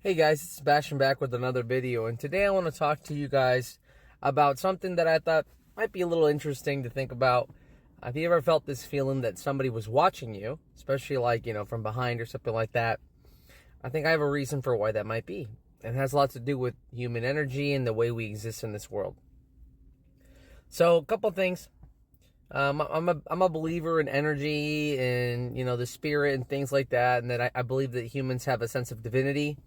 Hey guys, it's Sebastian back with another video, and today I want to talk to you guys about something that I thought might be a little interesting to think about. Have you ever felt this feeling that somebody was watching you, especially from behind or something like that? I think I have a reason for why that might be. It has a lot to do with human energy and the way we exist in this world. So, a couple things. I'm a believer in energy and, the spirit and things like that, and that I believe that humans have a sense of divinity.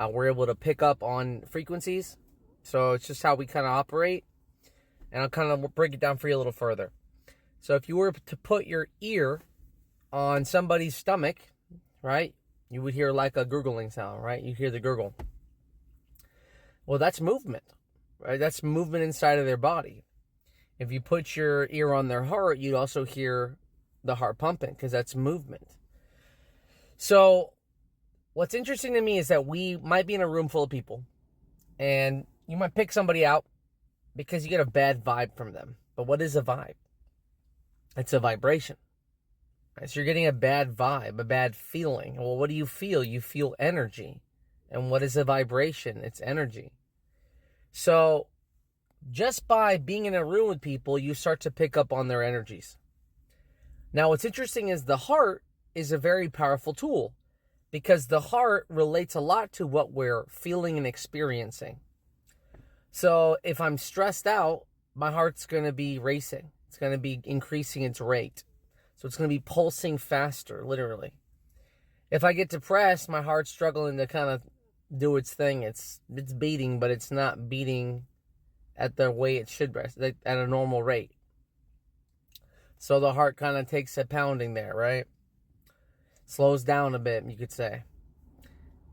We're able to pick up on frequencies. So it's just how we kind of operate. And I'll kind of break it down for you a little further. So if you were to put your ear on somebody's stomach, right, you would hear like a gurgling sound, right? You hear the gurgle. Well, that's movement, right? That's movement inside of their body. If you put your ear on their heart, you'd also hear the heart pumping because that's movement. So what's interesting to me is that we might be in a room full of people and you might pick somebody out because you get a bad vibe from them. But what is a vibe? It's a vibration. Right? So you're getting a bad vibe, a bad feeling. Well, what do you feel? You feel energy. And what is a vibration? It's energy. So just by being in a room with people, you start to pick up on their energies. Now, what's interesting is the heart is a very powerful tool, because the heart relates a lot to what we're feeling and experiencing. So if I'm stressed out, my heart's going to be racing. It's going to be increasing its rate. So it's going to be pulsing faster, literally. If I get depressed, my heart's struggling to kind of do its thing. It's beating, but it's not beating at the way it should rest, at a normal rate. So the heart kind of takes a pounding there, right? Slows down a bit, you could say.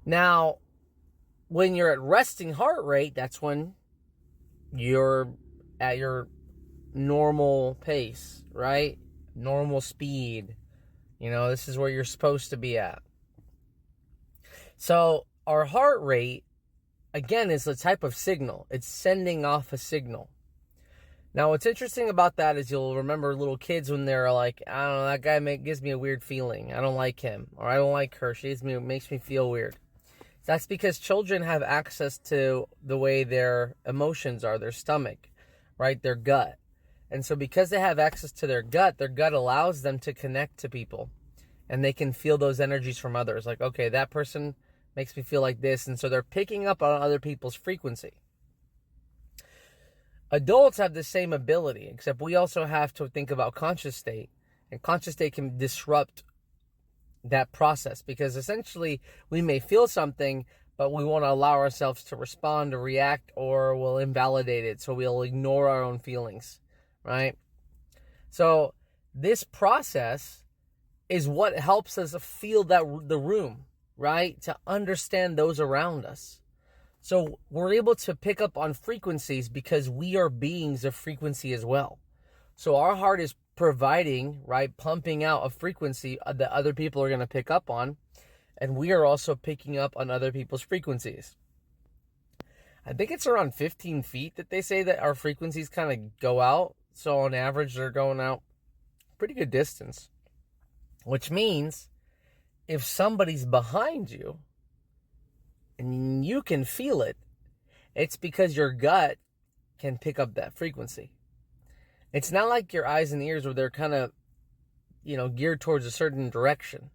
Now, when you're at resting heart rate, that's when you're at your normal pace, right? Normal speed. This is where you're supposed to be at. So our heart rate, again, is a type of signal. It's sending off a signal. Now, what's interesting about that is you'll remember little kids when they're like, I don't know, that guy gives me a weird feeling. I don't like him, or I don't like her. Makes me feel weird. That's because children have access to the way their emotions are, their stomach, right, their gut. And so because they have access to their gut allows them to connect to people. And they can feel those energies from others. Like, okay, that person makes me feel like this. And so they're picking up on other people's frequency. Adults have the same ability, except we also have to think about conscious state. And conscious state can disrupt that process, because essentially we may feel something, but we won't allow ourselves to respond or react, or we'll invalidate it. So we'll ignore our own feelings, right? So this process is what helps us feel the room, right? To understand those around us. So we're able to pick up on frequencies because we are beings of frequency as well. So our heart is providing, right, pumping out a frequency that other people are going to pick up on. And we are also picking up on other people's frequencies. I think it's around 15 feet that they say that our frequencies kind of go out. So on average, they're going out pretty good distance. Which means if somebody's behind you, and you can feel it, it's because your gut can pick up that frequency. It's not like your eyes and ears where they're kind of, geared towards a certain direction.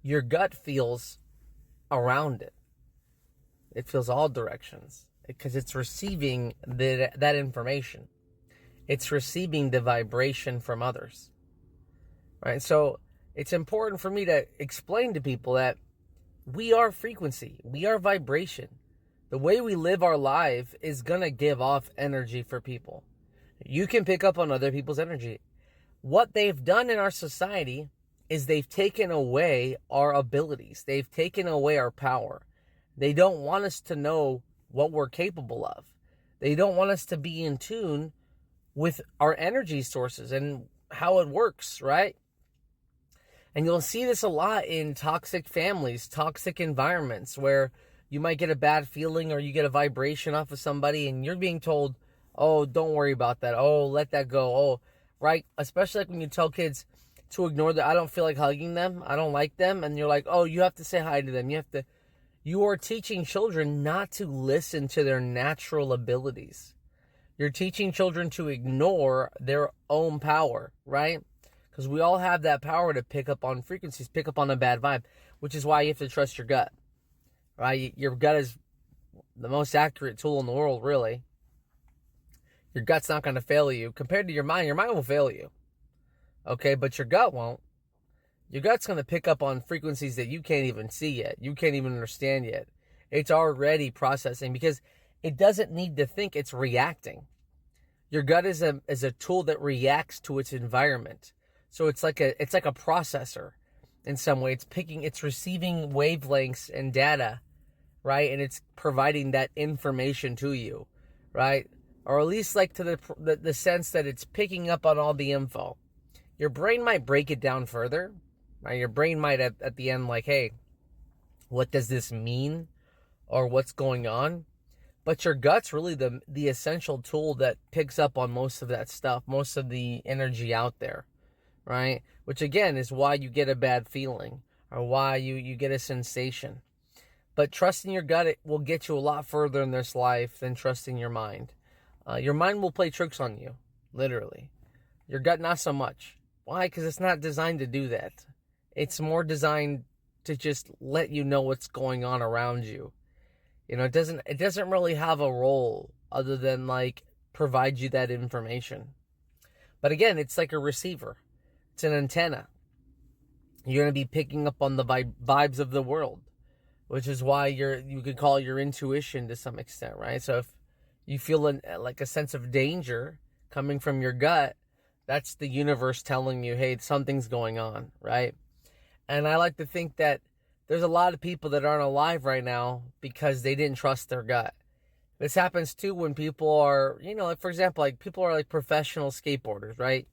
Your gut feels around it. It feels all directions because it's receiving that information. It's receiving the vibration from others. Right? So it's important for me to explain to people that we are frequency. We are vibration. The way we live our life is going to give off energy for people. You can pick up on other people's energy. What they've done in our society is they've taken away our abilities. They've taken away our power. They don't want us to know what we're capable of. They don't want us to be in tune with our energy sources and how it works, right? And you'll see this a lot in toxic families, toxic environments, where you might get a bad feeling or you get a vibration off of somebody and you're being told, oh, don't worry about that. Oh, let that go. Oh, right? Especially like when you tell kids to ignore that. I don't feel like hugging them. I don't like them. And you're like, oh, you have to say hi to them. You You are teaching children not to listen to their natural abilities. You're teaching children to ignore their own power, right? Because we all have that power to pick up on frequencies, pick up on a bad vibe, which is why you have to trust your gut, right? Your gut is the most accurate tool in the world, really. Your gut's not going to fail you. Compared to your mind will fail you, okay? But your gut won't. Your gut's going to pick up on frequencies that you can't even see yet. You can't even understand yet. It's already processing because it doesn't need to think, it's reacting. Your gut is a tool that reacts to its environment. So it's like a processor in some way. It's receiving wavelengths and data, right? And it's providing that information to you, right? Or at least like to the sense that it's picking up on all the info. Your brain might break it down further, right? Your brain might at the end like, hey, what does this mean? Or what's going on? But your gut's really the essential tool that picks up on most of that stuff, most of the energy out there, right? Which again is why you get a bad feeling or why you get a sensation. But trusting your gut, it will get you a lot further in this life than trusting your mind. Your mind will play tricks on you, literally. Your gut, not so much. Why? Because it's not designed to do that. It's more designed to just let you know what's going on around you. You know, it doesn't really have a role other than like provide you that information. But again, it's like a receiver. It's an antenna. You're going to be picking up on the vibes of the world, which is why you could call your intuition to some extent, right? So if you feel like a sense of danger coming from your gut, that's the universe telling you, hey, something's going on, right? And I like to think that there's a lot of people that aren't alive right now because they didn't trust their gut. This happens too when people are, like for example, like people are like professional skateboarders, right?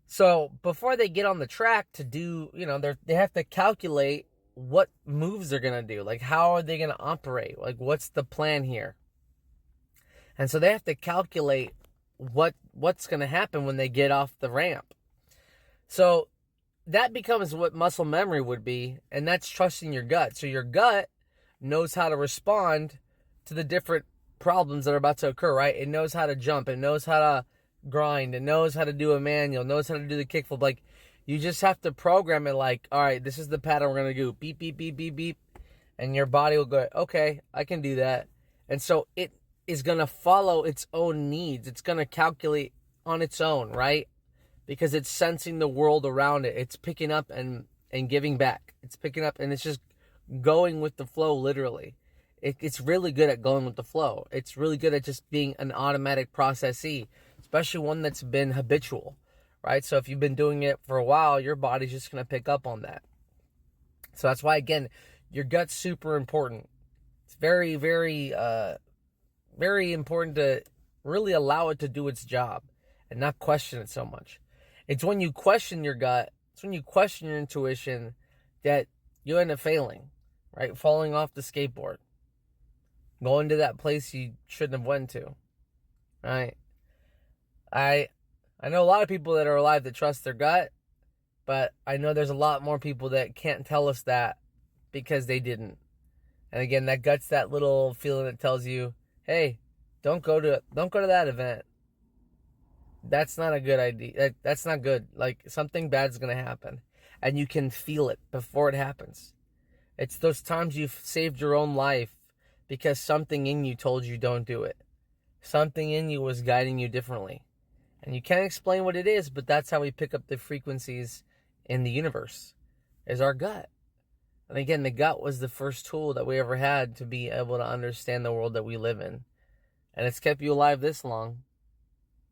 So before they get on the track to do, they have to calculate what moves they're going to do. Like how are they going to operate? Like what's the plan here? And so they have to calculate what's going to happen when they get off the ramp. So that becomes what muscle memory would be, and that's trusting your gut. So your gut knows how to respond to the different problems that are about to occur, right? It knows how to jump. It knows how to grind. It knows how to do a manual. It knows how to do the kickflip. Like, you just have to program it like, all right, this is the pattern we're going to do. Beep, beep, beep, beep, beep. And your body will go, okay, I can do that. And so it is going to follow its own needs. It's going to calculate on its own, right? Because it's sensing the world around it. It's picking up and giving back. It's picking up and it's just going with the flow, literally. It's really good at going with the flow. It's really good at just being an automatic processee, especially one that's been habitual, right? So if you've been doing it for a while, your body's just going to pick up on that. So that's why, again, your gut's super important. It's very, very, very important to really allow it to do its job and not question it so much. It's when you question your gut, it's when you question your intuition that you end up failing, right? Falling off the skateboard. Going to that place you shouldn't have went to, right? I know a lot of people that are alive that trust their gut, but I know there's a lot more people that can't tell us that because they didn't. And again, that gut's that little feeling that tells you, hey, don't go to that event. That's not a good idea. That's not good. Like, something bad's going to happen. And you can feel it before it happens. It's those times you've saved your own life because something in you told you don't do it. Something in you was guiding you differently. And you can't explain what it is, but that's how we pick up the frequencies in the universe, is our gut. And again, the gut was the first tool that we ever had to be able to understand the world that we live in. And it's kept you alive this long.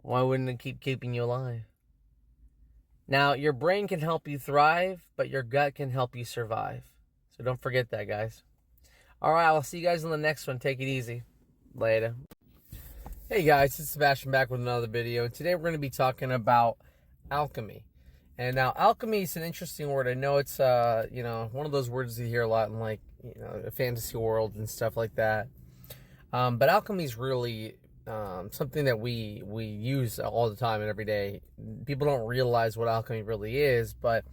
Why wouldn't it keep keeping you alive? Now, your brain can help you thrive, but your gut can help you survive. So don't forget that, guys. All right, I'll see you guys in the next one. Take it easy. Later. Hey, guys. It's Sebastian back with another video. And today we're going to be talking about alchemy. And now, alchemy is an interesting word. I know it's, one of those words you hear a lot in, like, the fantasy world and stuff like that. But alchemy is really something that we use all the time and every day. People don't realize what alchemy really is, but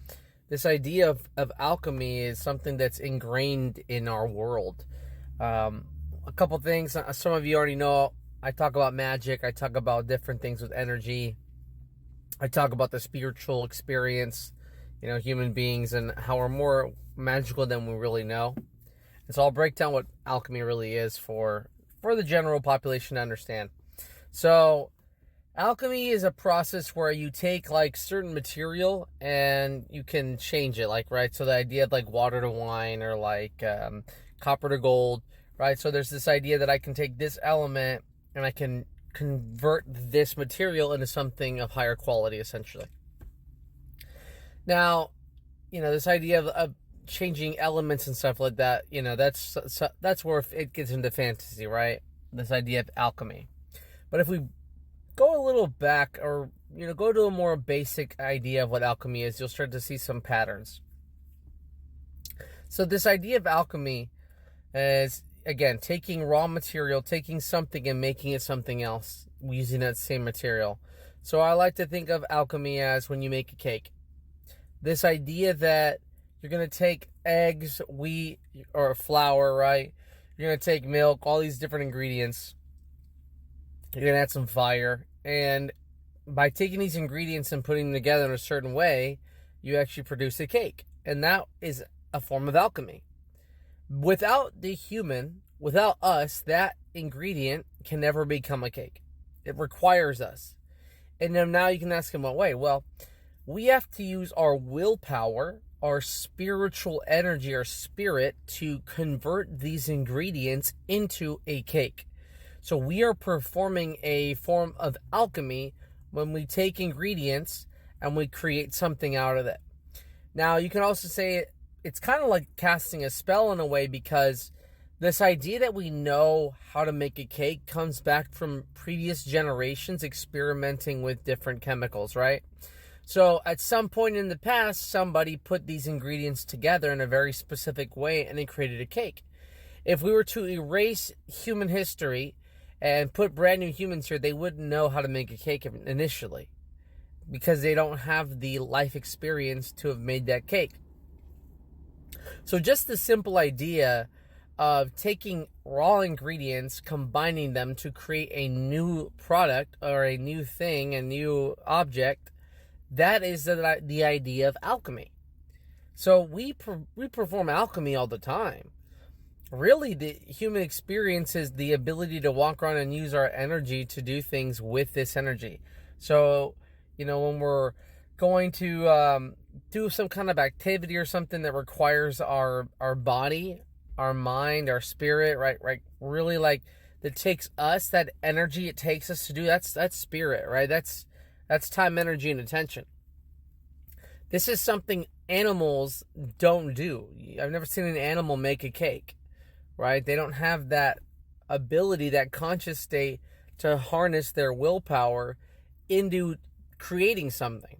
this idea of alchemy is something that's ingrained in our world. A couple things, some of you already know, I talk about magic, I talk about different things with energy, I talk about the spiritual experience, human beings, and how we're more magical than we really know. And so I'll break down what alchemy really is for the general population to understand. So alchemy is a process where you take like certain material and you can change it, right? So the idea of like water to wine, or like copper to gold, right? So there's this idea that I can take this element and I can convert this material into something of higher quality, essentially. Now, this idea of changing elements and stuff like that, that's where it gets into fantasy, right? This idea of alchemy. But if we go a little back, or go to a more basic idea of what alchemy is, you'll start to see some patterns. So this idea of alchemy is, again, taking raw material, taking something and making it something else using that same material. So I like to think of alchemy as when you make a cake. This idea that you're going to take eggs, wheat, or flour, right? You're going to take milk, all these different ingredients. You're going to add some fire. And by taking these ingredients and putting them together in a certain way, you actually produce a cake. And that is a form of alchemy. Without the human, without us, that ingredient can never become a cake. It requires us. And then now you can ask in what way? Well, we have to use our willpower, our spiritual energy, our spirit, to convert these ingredients into a cake. So we are performing a form of alchemy when we take ingredients and we create something out of it. Now, you can also say it's kind of like casting a spell in a way, because this idea that we know how to make a cake comes back from previous generations experimenting with different chemicals, right? So at some point in the past, somebody put these ingredients together in a very specific way and they created a cake. If we were to erase human history and put brand new humans here, they wouldn't know how to make a cake initially, because they don't have the life experience to have made that cake. So just the simple idea of taking raw ingredients, combining them to create a new product or a new thing, a new object, that is the idea of alchemy. So we perform alchemy all the time. Really, the human experience is the ability to walk around and use our energy to do things with this energy. So, when we're going to do some kind of activity or something that requires our body, our mind, our spirit, right? Really, like, that takes us, that energy it takes us to do, that's spirit, right? That's time, energy, and attention. This is something animals don't do. I've never seen an animal make a cake, right? They don't have that ability, that conscious state to harness their willpower into creating something.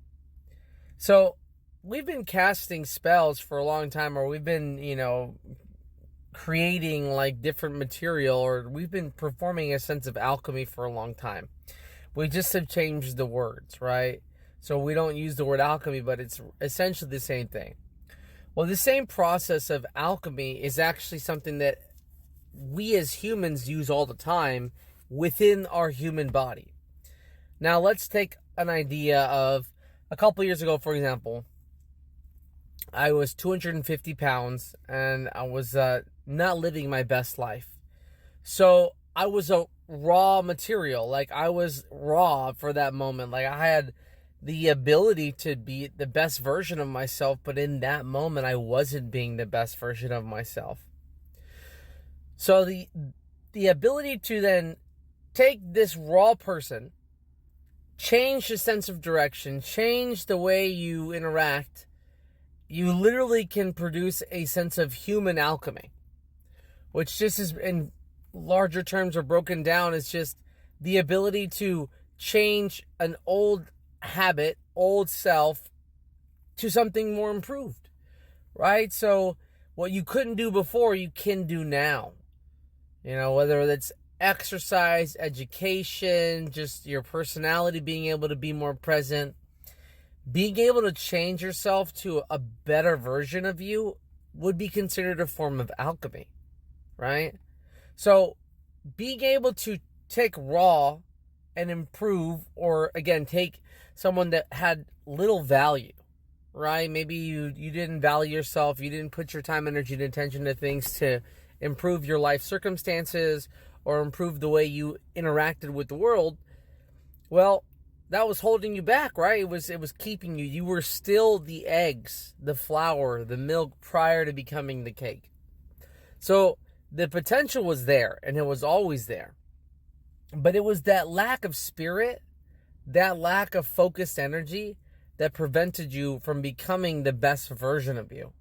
So we've been casting spells for a long time, or we've been, creating like different material, or we've been performing a sense of alchemy for a long time. We just have changed the words, right? So we don't use the word alchemy, but it's essentially the same thing. Well, the same process of alchemy is actually something that we as humans use all the time within our human body. Now, let's take an idea of a couple years ago, for example. I was 250 pounds and I was not living my best life. So I was a raw material. Like, I was raw for that moment. Like, I had the ability to be the best version of myself, but in that moment I wasn't being the best version of myself. So the ability to then take this raw person, change the sense of direction, change the way you interact, you literally can produce a sense of human alchemy, which just is, in larger terms or broken down, is just the ability to change an old habit, old self, to something more improved, right? So what you couldn't do before, you can do now. Whether that's exercise, education, just your personality being able to be more present. being able to change yourself to a better version of you would be considered a form of alchemy, right? So being able to take raw and improve, or again, take someone that had little value, right? Maybe you didn't value yourself, you didn't put your time, energy, and attention to things to improve your life circumstances or improve the way you interacted with the world. Well, that was holding you back, right? It was keeping you. You were still the eggs, the flour, the milk prior to becoming the cake. So the potential was there, and it was always there. But it was that lack of spirit, that lack of focused energy that prevented you from becoming the best version of you.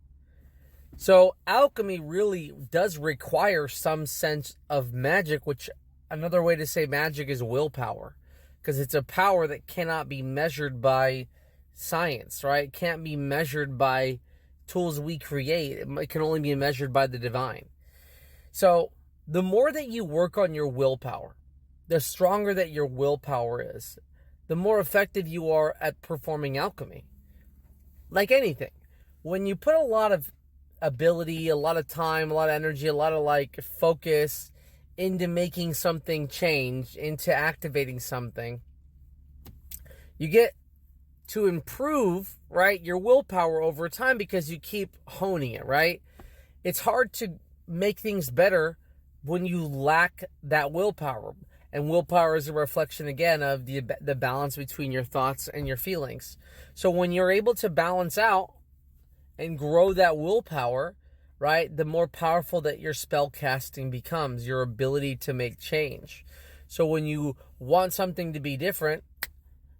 So alchemy really does require some sense of magic, which another way to say magic is willpower, because it's a power that cannot be measured by science, right? It can't be measured by tools we create. It can only be measured by the divine. So the more that you work on your willpower, the stronger that your willpower is, the more effective you are at performing alchemy. Like anything, when you put a lot of ability, a lot of time, a lot of energy, a lot of focus into making something change, into activating something, you get to improve, right, your willpower over time because you keep honing it, right? It's hard to make things better when you lack that willpower. And willpower is a reflection, again, of the balance between your thoughts and your feelings. So when you're able to balance out and grow that willpower, right, the more powerful that your spell casting becomes, your ability to make change. So when you want something to be different,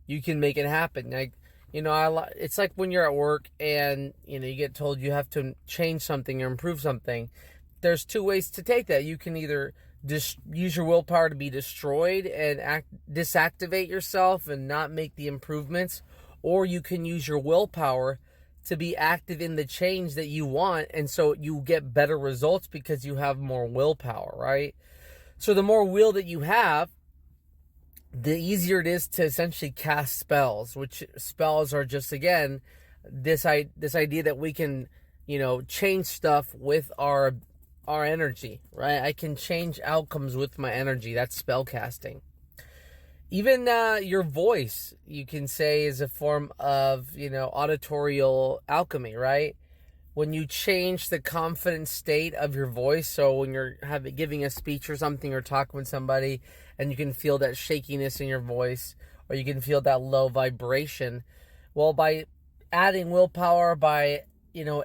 you can make it happen. Like, it's like when you're at work and, you get told you have to change something or improve something. There's two ways to take that. You can either use your willpower to be destroyed and disactivate yourself and not make the improvements, or you can use your willpower to be active in the change that you want, and so you get better results because you have more willpower, right? So the more will that you have, the easier it is to essentially cast spells, which spells are just, again, this idea that we can, change stuff with our energy, right? I can change outcomes with my energy. That's spell casting. Even your voice, you can say, is a form of, auditorial alchemy, right? When you change the confident state of your voice, so when you're giving a speech or something or talking with somebody, and you can feel that shakiness in your voice, or you can feel that low vibration, well, by adding willpower, by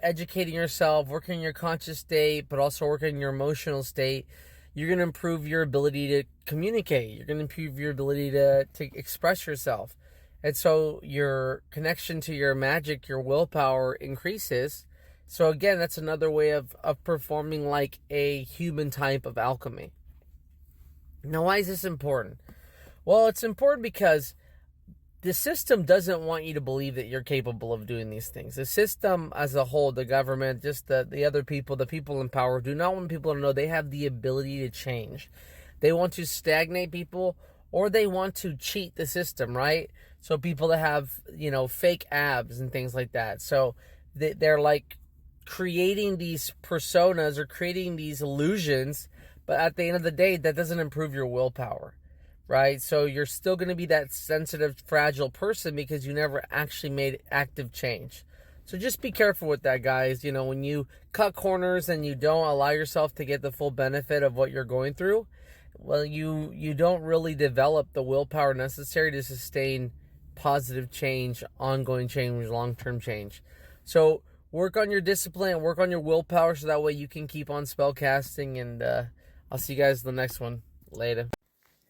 educating yourself, working in your conscious state, but also working in your emotional state, you're going to improve your ability to communicate. You're going to improve your ability to express yourself. And so your connection to your magic, your willpower increases. So again, that's another way of performing like a human type of alchemy. Now, why is this important? Well, it's important because the system doesn't want you to believe that you're capable of doing these things. The system as a whole, the government, just the other people, the people in power, do not want people to know they have the ability to change. They want to stagnate people, or they want to cheat the system, right? So people that have, fake abs and things like that. So they're like creating these personas or creating these illusions, but at the end of the day, that doesn't improve your willpower. Right? So you're still going to be that sensitive, fragile person because you never actually made active change. So just be careful with that, guys. When you cut corners and you don't allow yourself to get the full benefit of what you're going through, well, you don't really develop the willpower necessary to sustain positive change, ongoing change, long-term change. So work on your discipline, work on your willpower, so that way you can keep on spell casting. And I'll see you guys in the next one. Later.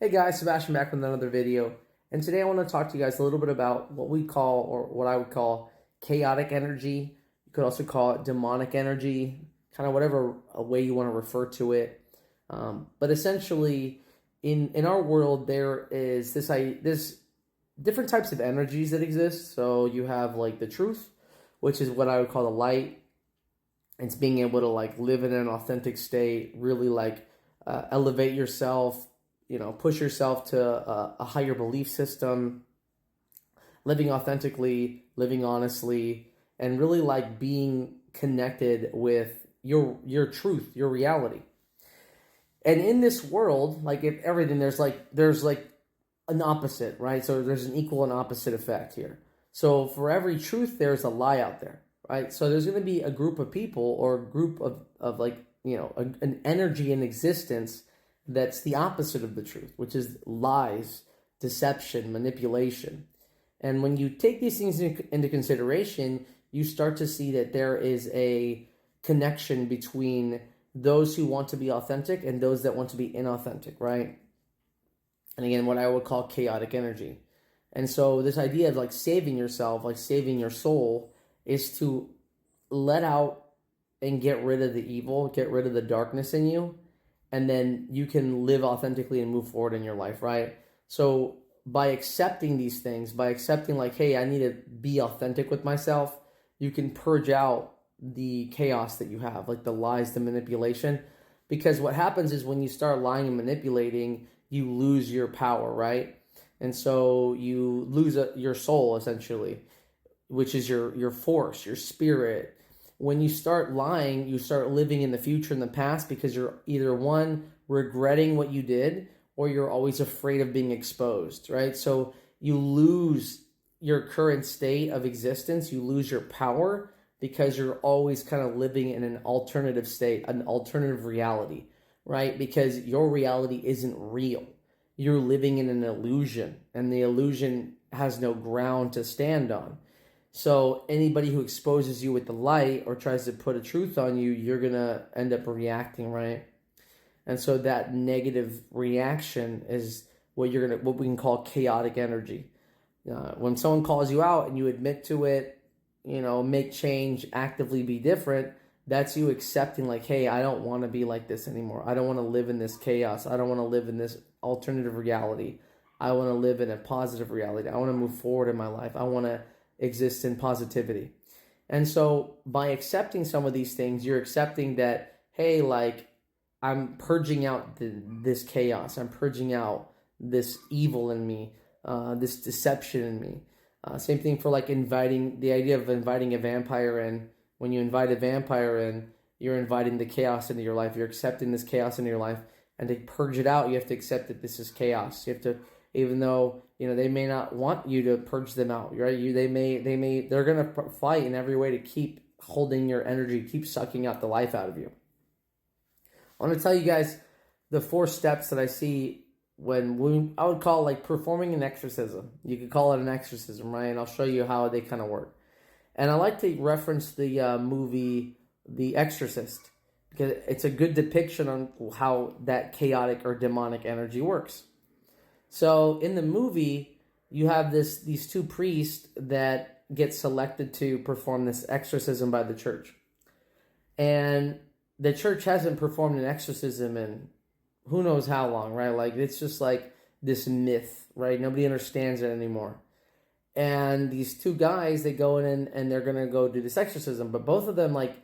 Hey guys, Sebastian back with another video, and today I want to talk to you guys a little bit about what we call, or what I would call, chaotic energy. You could also call it demonic energy, kind of whatever way you want to refer to it. But essentially, in our world, there is this different types of energies that exist. So you have like the truth, which is what I would call the light. It's being able to live in an authentic state, really elevate yourself, push yourself to a higher belief system, living authentically, living honestly, and really like being connected with your truth, your reality. And in this world, like if everything, there's like an opposite, right? So there's an equal and opposite effect here. So for every truth, there's a lie out there, right? So there's going to be a group of people or a group of like, an energy in existence that's the opposite of the truth, which is lies, deception, manipulation. And when you take these things into consideration, you start to see that there is a connection between those who want to be authentic and those that want to be inauthentic, right? And again, what I would call chaotic energy. And so this idea of like saving yourself, like saving your soul, is to let out and get rid of the evil, get rid of the darkness in you, and then you can live authentically and move forward in your life, right? So by accepting these things, by accepting like, hey, I need to be authentic with myself, you can purge out the chaos that you have, like the lies, the manipulation. Because what happens is when you start lying and manipulating, you lose your power, right? And so you lose your soul, essentially, which is your force, your spirit. When you start lying, you start living in the future and the past because you're either one, regretting what you did, or you're always afraid of being exposed, right? So you lose your current state of existence, you lose your power because you're always kind of living in an alternative state, an alternative reality, right? Because your reality isn't real. You're living in an illusion, and the illusion has no ground to stand on. So anybody who exposes you with the light or tries to put a truth on you, you're going to end up reacting, right? And so that negative reaction is what we can call chaotic energy. When someone calls you out and you admit to it, make change, actively be different, that's you accepting like, hey, I don't want to be like this anymore. I don't want to live in this chaos. I don't want to live in this alternative reality. I want to live in a positive reality. I want to move forward in my life. I want to exist in positivity. And so by accepting some of these things, you're accepting that, hey, like, I'm purging out this chaos. I'm purging out this evil in me, this deception in me. Same thing for like the idea of inviting a vampire in. When you invite a vampire in, you're inviting the chaos into your life. You're accepting this chaos into your life. And to purge it out, you have to accept that this is chaos. You have to, even though, they may not want you to purge them out, right? They're going to fight in every way to keep holding your energy, keep sucking out the life out of you. I want to tell you guys the 4 steps that I see I would call like performing an exorcism. You could call it an exorcism, right? And I'll show you how they kind of work. And I like to reference the movie The Exorcist because it's a good depiction on how that chaotic or demonic energy works. So in the movie, you have these 2 priests that get selected to perform this exorcism by the church. And the church hasn't performed an exorcism in who knows how long, right? Like, it's just like this myth, right? Nobody understands it anymore. And these 2 guys, they go in and they're going to go do this exorcism. But both of them, like,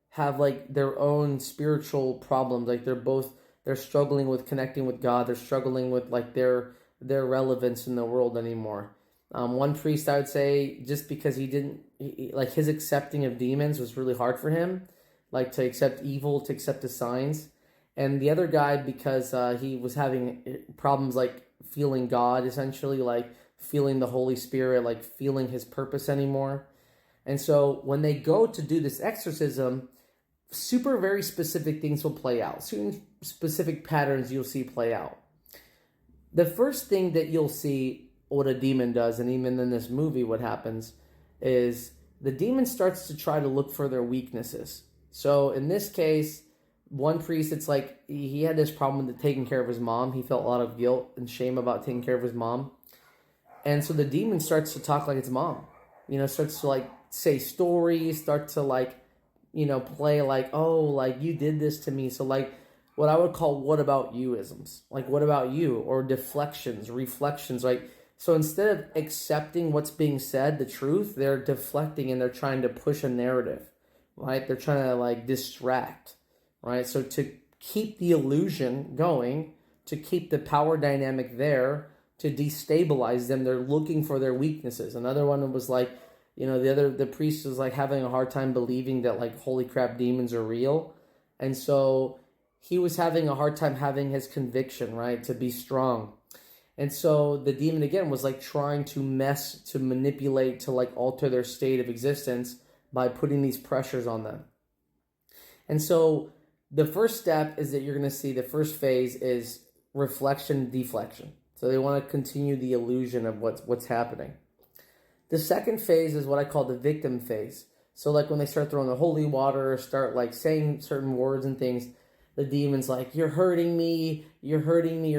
have, like, their own spiritual problems. Like, they're struggling with connecting with God. They're struggling with, like, their relevance in the world anymore. One priest, I would say, just because like, his accepting of demons was really hard for him. Like, to accept evil, to accept the signs. And the other guy, because he was having problems, like, feeling God, essentially, like, feeling the Holy Spirit, like, feeling his purpose anymore. And so when they go to do this exorcism, very specific things will play out. Certain specific patterns you'll see play out. The first thing that you'll see what a demon does, and even in this movie what happens, is the demon starts to try to look for their weaknesses. So in this case, one priest, it's like he had this problem with taking care of his mom. He felt a lot of guilt and shame about taking care of his mom. And so the demon starts to talk like its mom. Starts to like say stories, start to like, play like, oh, like you did this to me. So like what I would call what about you-isms. Like what about you? Or deflections, reflections. Like, so instead of accepting what's being said, the truth, they're deflecting and they're trying to push a narrative, right? They're trying to like distract. Right, so to keep the illusion going, to keep the power dynamic there, to destabilize them. They're looking for their weaknesses. Another one was like, the priest was like having a hard time believing that like, holy crap, demons are real. And so he was having a hard time having his conviction, right, to be strong. And so the demon again was like trying to manipulate, to like alter their state of existence by putting these pressures on them. And so the first step is that you're going to see the first phase is reflection, deflection. So they want to continue the illusion of what's happening. The second phase is what I call the victim phase. So like when they start throwing the holy water, or start like saying certain words and things, the demon's like, you're hurting me, you're hurting me,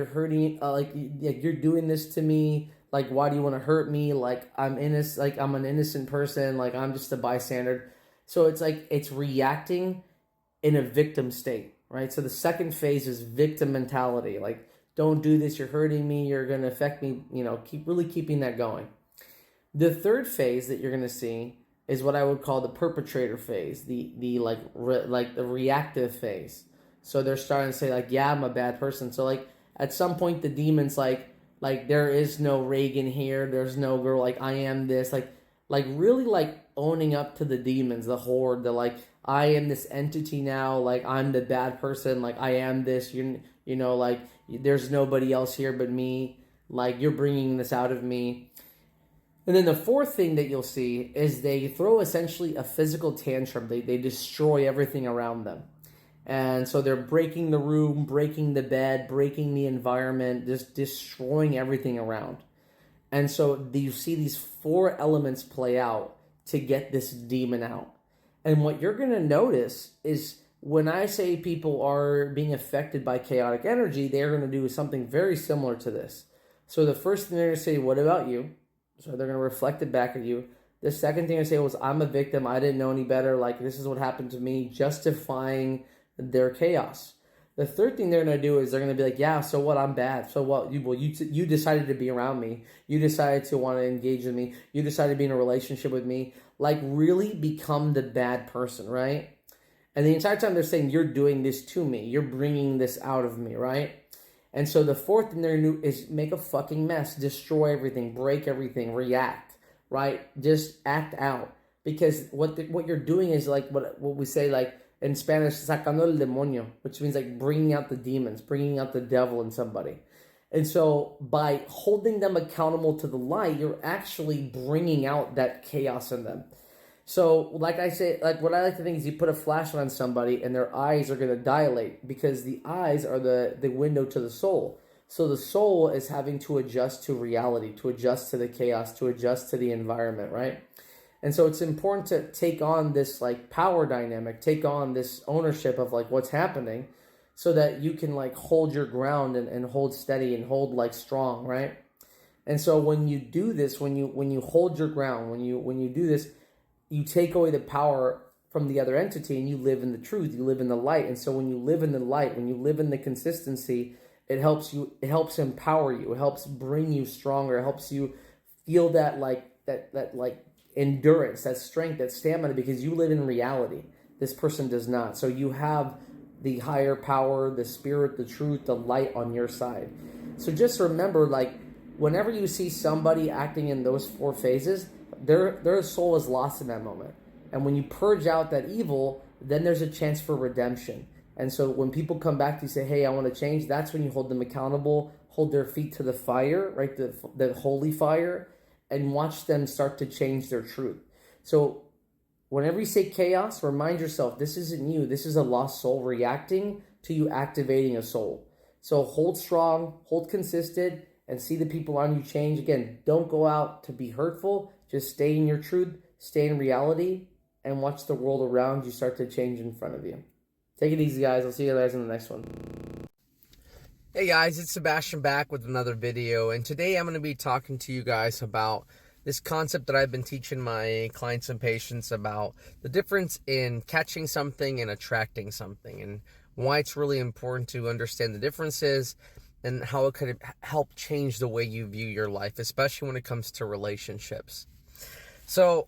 like you're doing this to me. Like, why do you want to hurt me? Like, I'm innocent, like I'm an innocent person, like I'm just a bystander. So it's like, it's reacting in a victim state, right? So the second phase is victim mentality. Like, don't do this, you're hurting me, you're going to affect me, keep keeping that going. The third phase that you're going to see is what I would call the perpetrator phase, the the reactive phase. So they're starting to say like, yeah, I'm a bad person. So like at some point the demon's like there is no Reagan here, there's no girl, like I am this, like really like owning up to the demons, the horde, the like, I am this entity now, like I'm the bad person, like I am this, like there's nobody else here but me, like you're bringing this out of me. And then the fourth thing that you'll see is they throw essentially a physical tantrum. They destroy everything around them. And so they're breaking the room, breaking the bed, breaking the environment, just destroying everything around. And so you see these four elements play out to get this demon out. And what you're going to notice is when I say people are being affected by chaotic energy, they're going to do something very similar to this. So the first thing they're going to say, what about you? So they're going to reflect it back at you. The second thing I say was, I'm a victim. I didn't know any better. Like, this is what happened to me, justifying their chaos. The third thing they're going to do is they're going to be like, yeah, so what? I'm bad. So what? You decided to be around me. You decided to want to engage with me. You decided to be in a relationship with me. Like, really become the bad person, right? And the entire time they're saying, you're doing this to me. You're bringing this out of me, right? And so the fourth thing they're going to do is make a fucking mess, destroy everything, break everything, react, right? Just act out. Because what you're doing is like what we say like in Spanish, sacando el demonio, which means like bringing out the demons, bringing out the devil in somebody. And so by holding them accountable to the light, you're actually bringing out that chaos in them. So, like I say, like what I like to think is you put a flashlight on somebody and their eyes are going to dilate because the eyes are the window to the soul. So the soul is having to adjust to reality, to adjust to the chaos, to adjust to the environment, right? And so it's important to take on this like power dynamic, take on this ownership of like what's happening so that you can like hold your ground and hold steady and hold like strong, right? And so when you do this, when you hold your ground, when you do this, you take away the power from the other entity and you live in the truth, you live in the light. And so when you live in the light, when you live in the consistency, it helps empower you, it helps bring you stronger, it helps you feel that endurance, that strength, that stamina, because you live in reality. This person does not. So you have the higher power, the spirit, the truth, the light on your side. So just remember, like, whenever you see somebody acting in those four phases, their soul is lost in that moment. And when you purge out that evil, then there's a chance for redemption. And so when people come back to you say, hey, I want to change, that's when you hold them accountable, hold their feet to the fire, right, the holy fire, and watch them start to change their truth. So whenever you say chaos, remind yourself, this isn't you. This is a lost soul reacting to you activating a soul. So hold strong, hold consistent, and see the people around you change. Again, don't go out to be hurtful. Just stay in your truth, stay in reality, and watch the world around you start to change in front of you. Take it easy, guys. I'll see you guys in the next one. Hey, guys. It's Sebastian back with another video. And today I'm going to be talking to you guys about this concept that I've been teaching my clients and patients about the difference in catching something and attracting something, and why it's really important to understand the differences and how it could help change the way you view your life, especially when it comes to relationships. So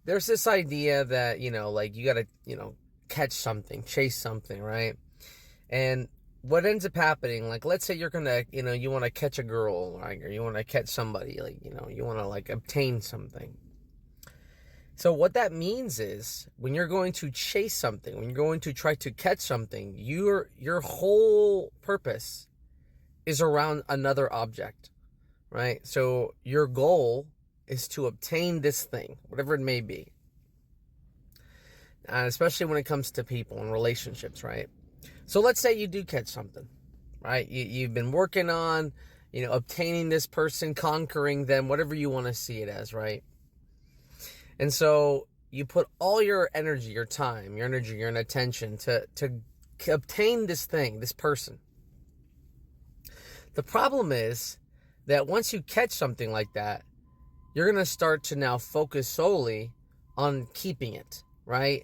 there's this idea that, like you got to, catch something, chase something, right? And what ends up happening, like, let's say you're gonna, you want to catch a girl, right? Or you want to catch somebody, like, you want to, like, obtain something. So what that means is, when you're going to chase something, when you're going to try to catch something, your whole purpose is around another object, right? So your goal is to obtain this thing, whatever it may be. Especially when it comes to people and relationships, right? So let's say you do catch something, right? You've been working on, obtaining this person, conquering them, whatever you want to see it as, right? And so you put all your energy, your time, your attention to obtain this thing, this person. The problem is that once you catch something like that, you're going to start to now focus solely on keeping it, right?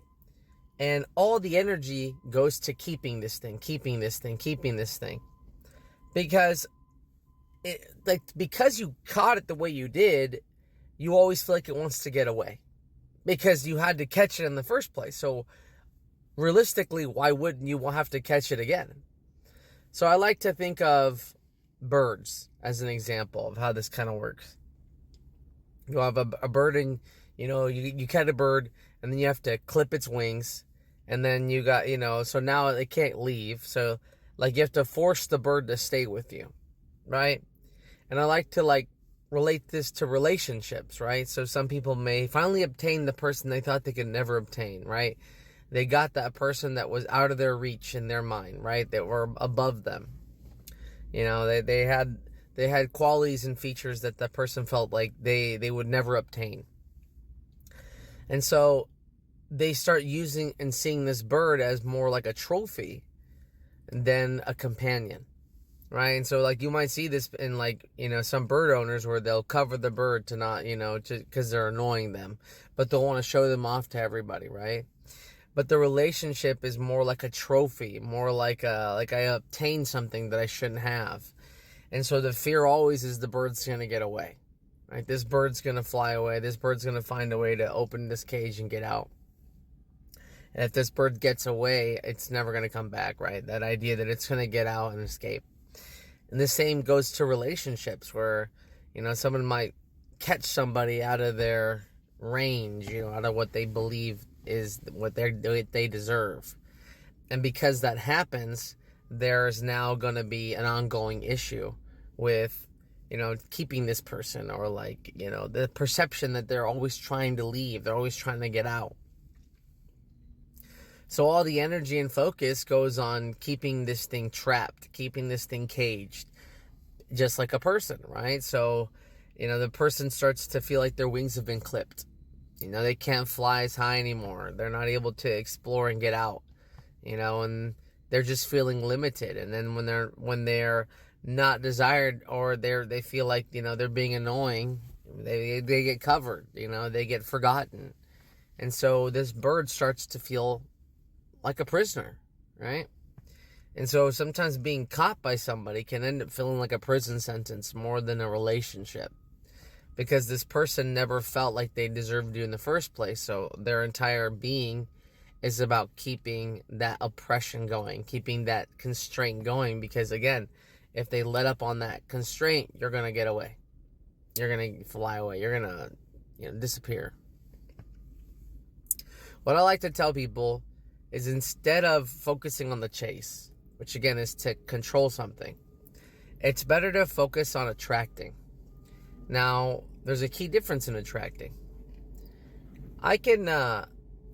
And all the energy goes to keeping this thing. Because because you caught it the way you did, you always feel like it wants to get away. Because you had to catch it in the first place. So realistically, why wouldn't you have to catch it again? So I like to think of birds as an example of how this kind of works. You have a bird, and you catch a bird, and then you have to clip its wings, and then you got, so now it can't leave. So, like, you have to force the bird to stay with you, right? And I like to, like, relate this to relationships, right? So some people may finally obtain the person they thought they could never obtain, right? They got that person that was out of their reach in their mind, right? That were above them. They had qualities and features that the person felt like they would never obtain. And so they start using and seeing this bird as more like a trophy than a companion, right? And so, like, you might see this in, like, some bird owners where they'll cover the bird to not, because they're annoying them, but they'll want to show them off to everybody, right? But the relationship is more like a trophy, more like I obtained something that I shouldn't have. And so the fear always is the bird's going to get away, right? This bird's going to fly away. This bird's going to find a way to open this cage and get out. And if this bird gets away, it's never going to come back, right? That idea that it's going to get out and escape. And the same goes to relationships where, someone might catch somebody out of their range, out of what they believe is what they deserve. And because that happens, there's now going to be an ongoing issue with, keeping this person, or, like, the perception that they're always trying to leave. They're always trying to get out. So all the energy and focus goes on keeping this thing trapped, keeping this thing caged, just like a person, right? So, the person starts to feel like their wings have been clipped. They can't fly as high anymore. They're not able to explore and get out, and they're just feeling limited. And then when they're not desired, or they feel like, they're being annoying, they get covered, they get forgotten. And so this bird starts to feel like a prisoner, right? And so sometimes being caught by somebody can end up feeling like a prison sentence more than a relationship, because this person never felt like they deserved you in the first place. So their entire being is about keeping that oppression going, keeping that constraint going, because, again, if they let up on that constraint, you're going to get away. You're going to fly away. You're going to disappear. What I like to tell people is, instead of focusing on the chase, which again is to control something, it's better to focus on attracting. Now, there's a key difference in attracting. I can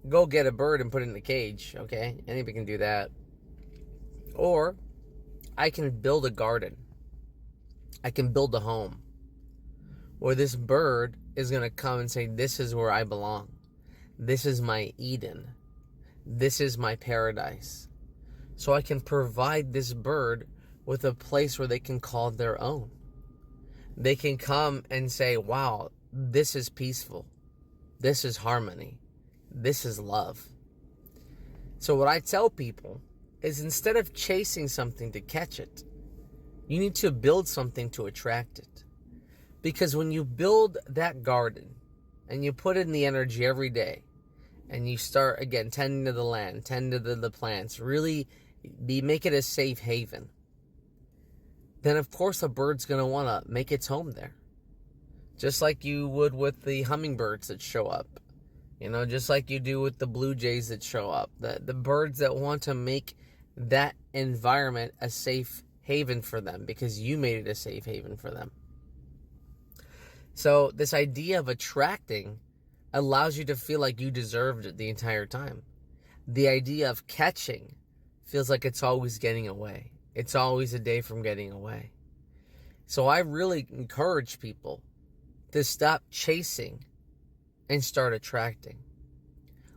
go get a bird and put it in a cage, okay? Anybody can do that. Or I can build a garden. I can build a home where this bird is going to come and say, this is where I belong. This is my Eden. This is my paradise. So I can provide this bird with a place where they can call their own. They can come and say, wow, this is peaceful. This is harmony. This is love. So what I tell people is, instead of chasing something to catch it, you need to build something to attract it. Because when you build that garden and you put in the energy every day, and you start, again, tending to the land, tending to the plants, really make it a safe haven, then of course a bird's going to want to make its home there. Just like you would with the hummingbirds that show up. Just like you do with the blue jays that show up. The birds that want to make that environment a safe haven for them because you made it a safe haven for them. So this idea of attracting allows you to feel like you deserved it the entire time. The idea of catching feels like it's always getting away. It's always a day from getting away. So I really encourage people to stop chasing and start attracting.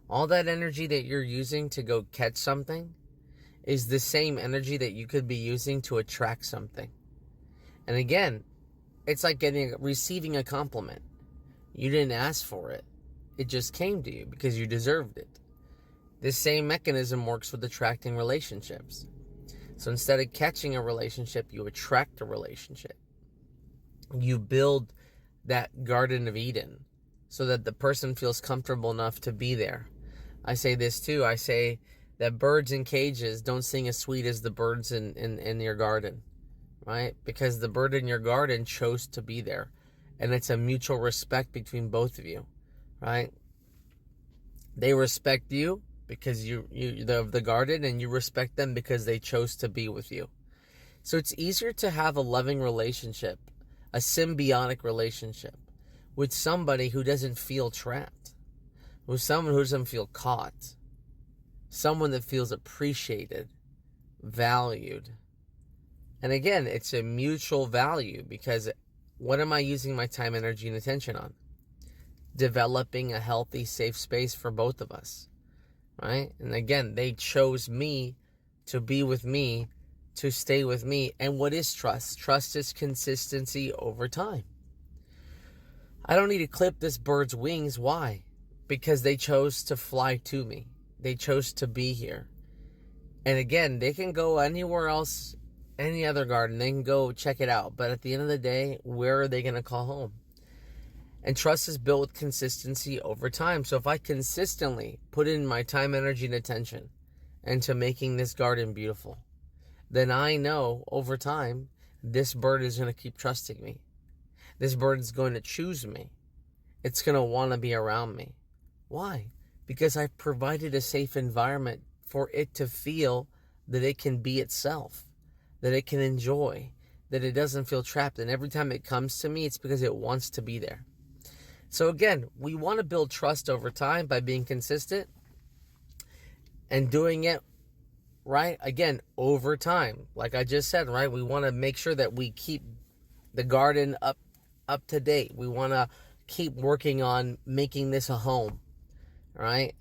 All that energy that you're using to go catch something is the same energy that you could be using to attract something. And again, it's like receiving a compliment. You didn't ask for it. It just came to you because you deserved it. This same mechanism works with attracting relationships. So instead of catching a relationship, you attract a relationship. You build that Garden of Eden so that the person feels comfortable enough to be there. I say this too. I say that birds in cages don't sing as sweet as the birds in your garden, right? Because the bird in your garden chose to be there. And it's a mutual respect between both of you, right? They respect you because they're of the garden, and you respect them because they chose to be with you. So it's easier to have a loving relationship, a symbiotic relationship with somebody who doesn't feel trapped, with someone who doesn't feel caught, someone that feels appreciated, valued. And again, it's a mutual value because what am I using my time, energy, and attention on? Developing a healthy, safe space for both of us, right? And again, they chose me to be with me, to stay with me. And what is trust? Trust is consistency over time. I don't need to clip this bird's wings. Why? Because they chose to fly to me. They chose to be here. And again, they can go anywhere else, any other garden. They can go check it out. But at the end of the day, where are they going to call home? And trust is built with consistency over time. So if I consistently put in my time, energy, and attention into making this garden beautiful, then I know over time, this bird is going to keep trusting me. This bird is going to choose me. It's going to want to be around me. Why? Because I've provided a safe environment for it to feel that it can be itself, that it can enjoy, that it doesn't feel trapped. And every time it comes to me, it's because it wants to be there. So again, we want to build trust over time by being consistent and doing it right, again, over time. Like I just said, right, we want to make sure that we keep the garden up to date. We want to keep working on making this a home, right?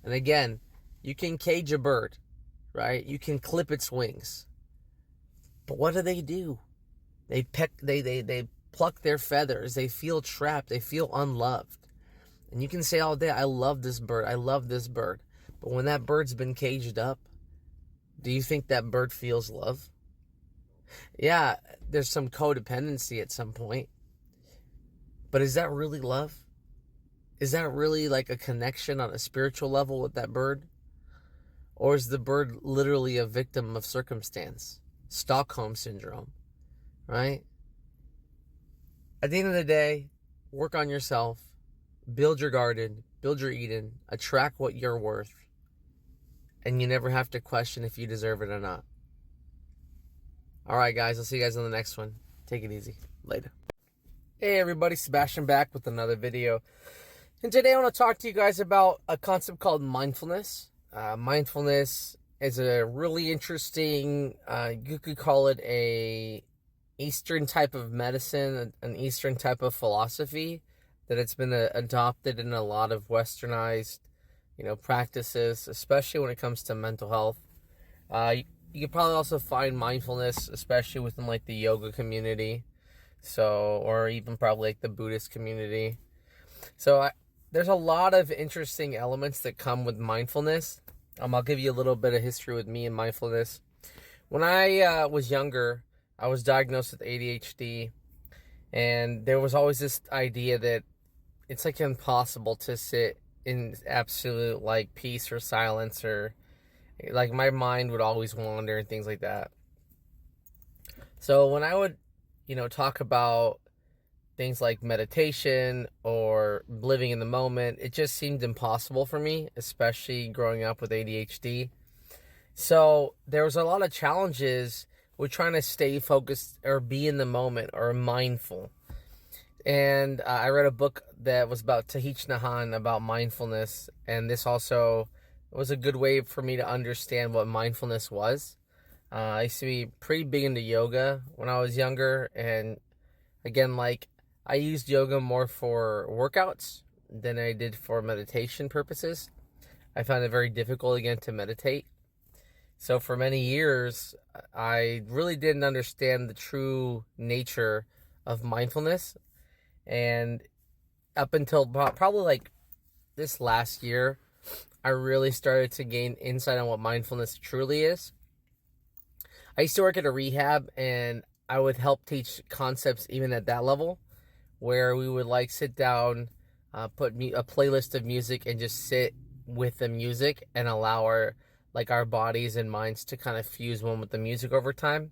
And again, you can cage a bird, right? You can clip its wings. But what do? They pluck their feathers. They feel trapped. They feel unloved. And you can say all day, I love this bird. I love this bird. But when that bird's been caged up, do you think that bird feels love? Yeah, there's some codependency at some point. But is that really love? Is that really like a connection on a spiritual level with that bird? Or is the bird literally a victim of circumstance? Stockholm syndrome, right? At the end of the day, work on yourself, build your garden, build your Eden, attract what you're worth, and you never have to question if you deserve it or not. All right, guys, I'll see you guys on the next one. Take it easy. Later. Hey, everybody, Sebastian back with another video. And today I want to talk to you guys about a concept called mindfulness. Mindfulness is a really interesting, you could call it a Eastern type of medicine, an Eastern type of philosophy that it's been adopted in a lot of westernized, practices, especially when it comes to mental health. You can probably also find mindfulness, especially within like the yoga community, or even probably like the Buddhist community. So there's a lot of interesting elements that come with mindfulness. I'll give you a little bit of history with me and mindfulness. When I was younger, I was diagnosed with ADHD, and there was always this idea that it's like impossible to sit in absolute like peace or silence or Like my mind would always wander and things like that. So when I would, talk about things like meditation or living in the moment, it just seemed impossible for me, especially growing up with ADHD. So there was a lot of challenges with trying to stay focused or be in the moment or mindful. And I read a book that was about Thich Nhat Hanh about mindfulness, and this also was a good way for me to understand what mindfulness was. I used to be pretty big into yoga when I was younger, and again, like, I used yoga more for workouts than I did for meditation purposes. I found it very difficult again to meditate. So for many years, I really didn't understand the true nature of mindfulness. And up until probably like this last year, I really started to gain insight on what mindfulness truly is. I used to work at a rehab, and I would help teach concepts even at that level, where we would like sit down, put a playlist of music and just sit with the music and allow our bodies and minds to kind of fuse one with the music over time,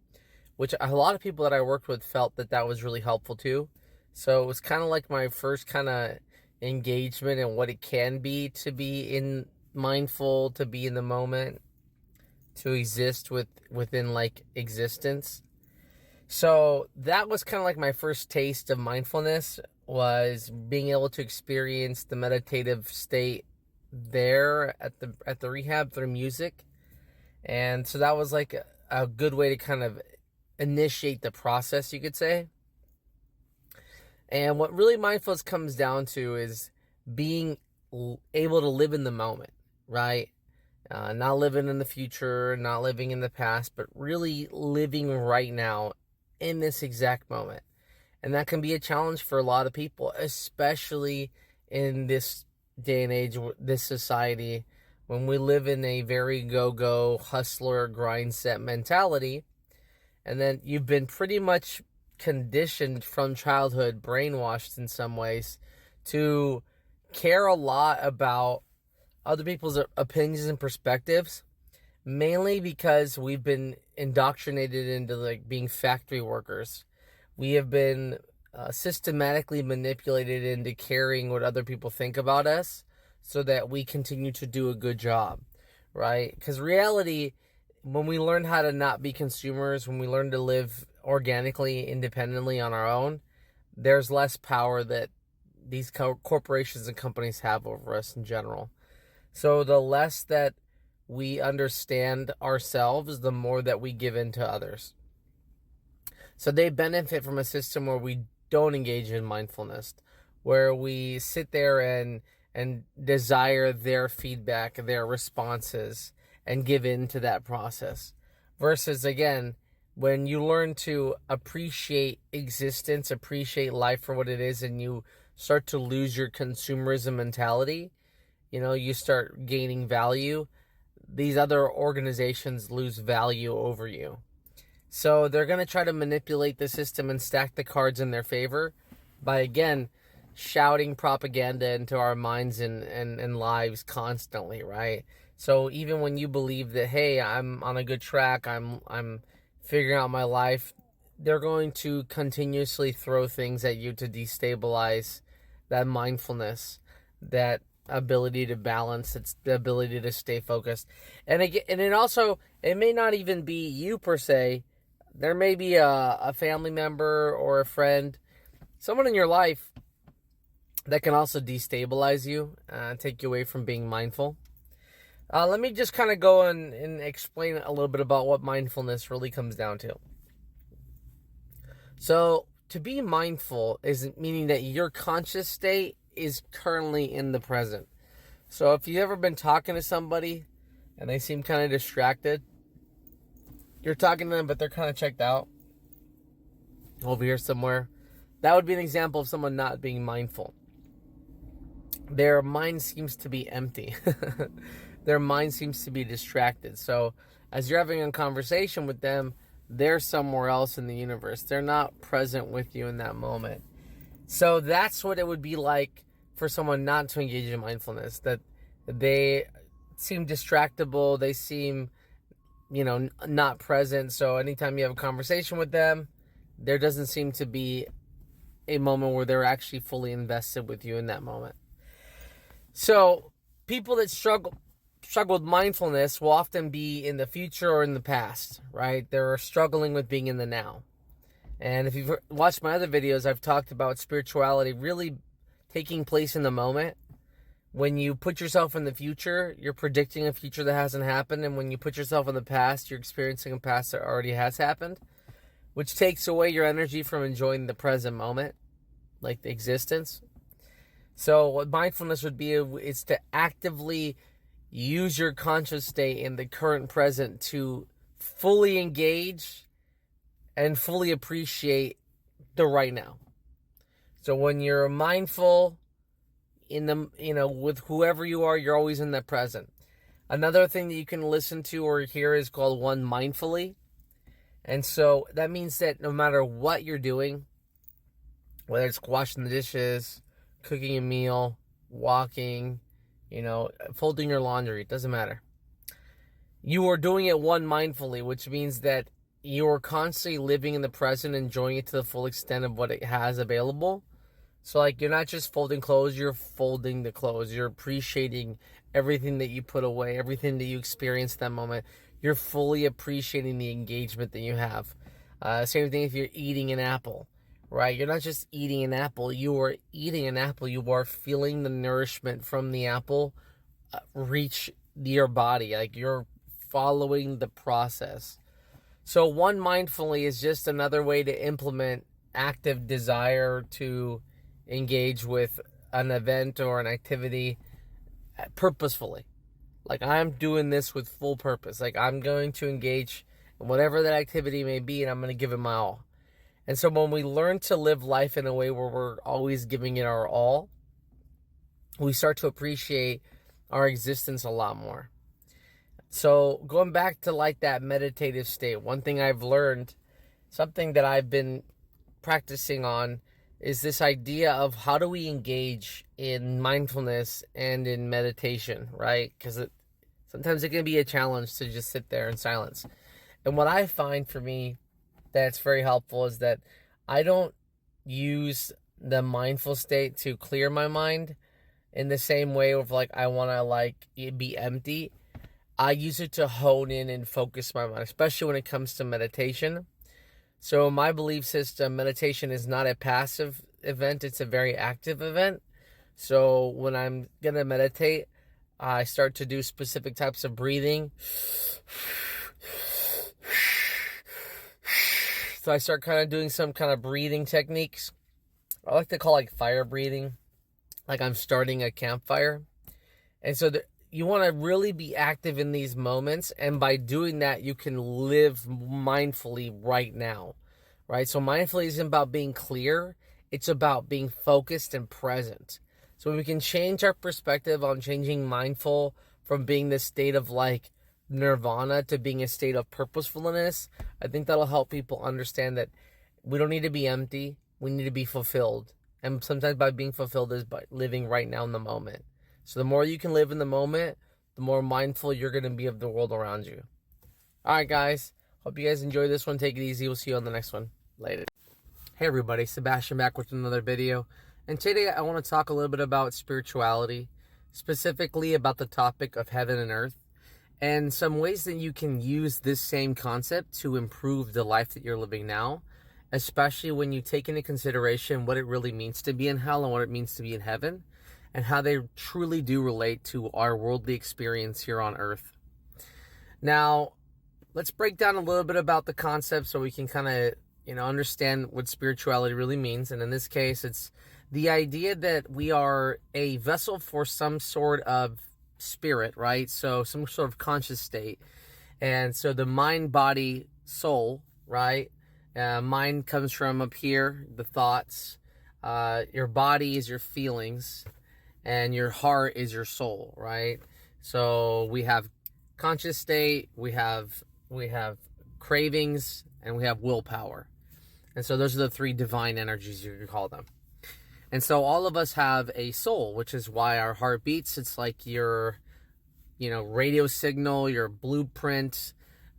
which a lot of people that I worked with felt that was really helpful too. So it was kind of like my first kind of engagement in what it can be to be in mindful, to be in the moment, to exist within like existence. So that was kind of like my first taste of mindfulness, was being able to experience the meditative state there at the rehab through music. And so that was like a good way to kind of initiate the process, you could say. And what really mindfulness comes down to is being able to live in the moment, right? Not living in the future, not living in the past, but really living right now in this exact moment. And that can be a challenge for a lot of people, especially in this day and age, this society, when we live in a very go-go, hustler, grind set mentality. And then you've been pretty much conditioned from childhood, brainwashed in some ways, to care a lot about other people's opinions and perspectives, mainly because we've been indoctrinated into like being factory workers. We have been systematically manipulated into caring what other people think about us so that we continue to do a good job, right? Because reality, when we learn how to not be consumers, when we learn to live organically, independently on our own, there's less power that these corporations and companies have over us in general. So the less that we understand ourselves, the more that we give in to others. So they benefit from a system where we don't engage in mindfulness, where we sit there and desire their feedback, their responses, and give in to that process. Versus, again, when you learn to appreciate existence, appreciate life for what it is, and you start to lose your consumerism mentality, you start gaining value, these other organizations lose value over you. So they're going to try to manipulate the system and stack the cards in their favor by, again, shouting propaganda into our minds and lives constantly, right? So even when you believe that, hey, I'm on a good track, I'm figuring out my life, they're going to continuously throw things at you to destabilize that mindfulness, that ability to balance, it's the ability to stay focused. And it may not even be you per se. There may be a family member or a friend, someone in your life that can also destabilize you, take you away from being mindful. Let me just kind of go and explain a little bit about what mindfulness really comes down to. So, to be mindful is meaning that your conscious state is currently in the present. So, if you've ever been talking to somebody and they seem kind of distracted, you're talking to them, but they're kind of checked out over here somewhere, that would be an example of someone not being mindful. Their mind seems to be empty. Their mind seems to be distracted. So as you're having a conversation with them, they're somewhere else in the universe. They're not present with you in that moment. So that's what it would be like for someone not to engage in mindfulness, that they seem distractible. They seem, not present. So anytime you have a conversation with them, there doesn't seem to be a moment where they're actually fully invested with you in that moment. So people that struggle with mindfulness will often be in the future or in the past, right? They're struggling with being in the now. And if you've watched my other videos, I've talked about spirituality really taking place in the moment. When you put yourself in the future, you're predicting a future that hasn't happened. And when you put yourself in the past, you're experiencing a past that already has happened, which takes away your energy from enjoying the present moment, like the existence. So what mindfulness would be is to actively use your conscious state in the current present to fully engage and fully appreciate the right now. So when you're mindful with whoever you are, you're always in the present. Another thing that you can listen to or hear is called One Mindfully. And so that means that no matter what you're doing, whether it's washing the dishes, cooking a meal, walking, folding your laundry, it doesn't matter. You are doing it one mindfully, which means that you are constantly living in the present, enjoying it to the full extent of what it has available. So you're not just folding clothes, you're folding the clothes. You're appreciating everything that you put away, everything that you experience that moment. You're fully appreciating the engagement that you have. Same thing if you're eating an apple, right? You're not just eating an apple. You are eating an apple. You are feeling the nourishment from the apple reach your body. You're following the process. So one mindfully is just another way to implement active desire to engage with an event or an activity purposefully. I'm doing this with full purpose. I'm going to engage in whatever that activity may be, and I'm going to give it my all. And so when we learn to live life in a way where we're always giving it our all, we start to appreciate our existence a lot more. So going back to that meditative state, one thing I've learned, something that I've been practicing on, is this idea of how do we engage in mindfulness and in meditation, right? Because sometimes it can be a challenge to just sit there in silence. And what I find for me that's very helpful is that I don't use the mindful state to clear my mind in the same way of I want to be empty. I use it to hone in and focus my mind, especially when it comes to meditation. So in my belief system, meditation is not a passive event, it's a very active event. So when I'm going to meditate, I start to do specific types of breathing. So I start kind of doing some kind of breathing techniques. I like to call fire breathing, I'm starting a campfire. And so you want to really be active in these moments, and by doing that, you can live mindfully right now, right? So mindfully isn't about being clear, it's about being focused and present. So we can change our perspective on changing mindful from being this state of nirvana to being a state of purposefulness. I think that'll help people understand that we don't need to be empty, we need to be fulfilled. And sometimes by being fulfilled is by living right now in the moment. So the more you can live in the moment, the more mindful you're going to be of the world around you. All right, guys. Hope you guys enjoyed this one. Take it easy. We'll see you on the next one. Later. Hey, everybody. Sebastian back with another video. And today I want to talk a little bit about spirituality, specifically about the topic of heaven and earth, and some ways that you can use this same concept to improve the life that you're living now, especially when you take into consideration what it really means to be in hell and what it means to be in heaven, and how they truly do relate to our worldly experience here on earth. Now, let's break down a little bit about the concept so we can kind of, understand what spirituality really means. And in this case, it's the idea that we are a vessel for some sort of spirit, right? So some sort of conscious state. And so the mind, body, soul, right? Mind comes from up here, the thoughts. Your body is your feelings. And your heart is your soul, right? So we have conscious state, we have cravings, and we have willpower. And so those are the three divine energies, you could call them. And so all of us have a soul, which is why our heart beats. It's like your radio signal, your blueprint,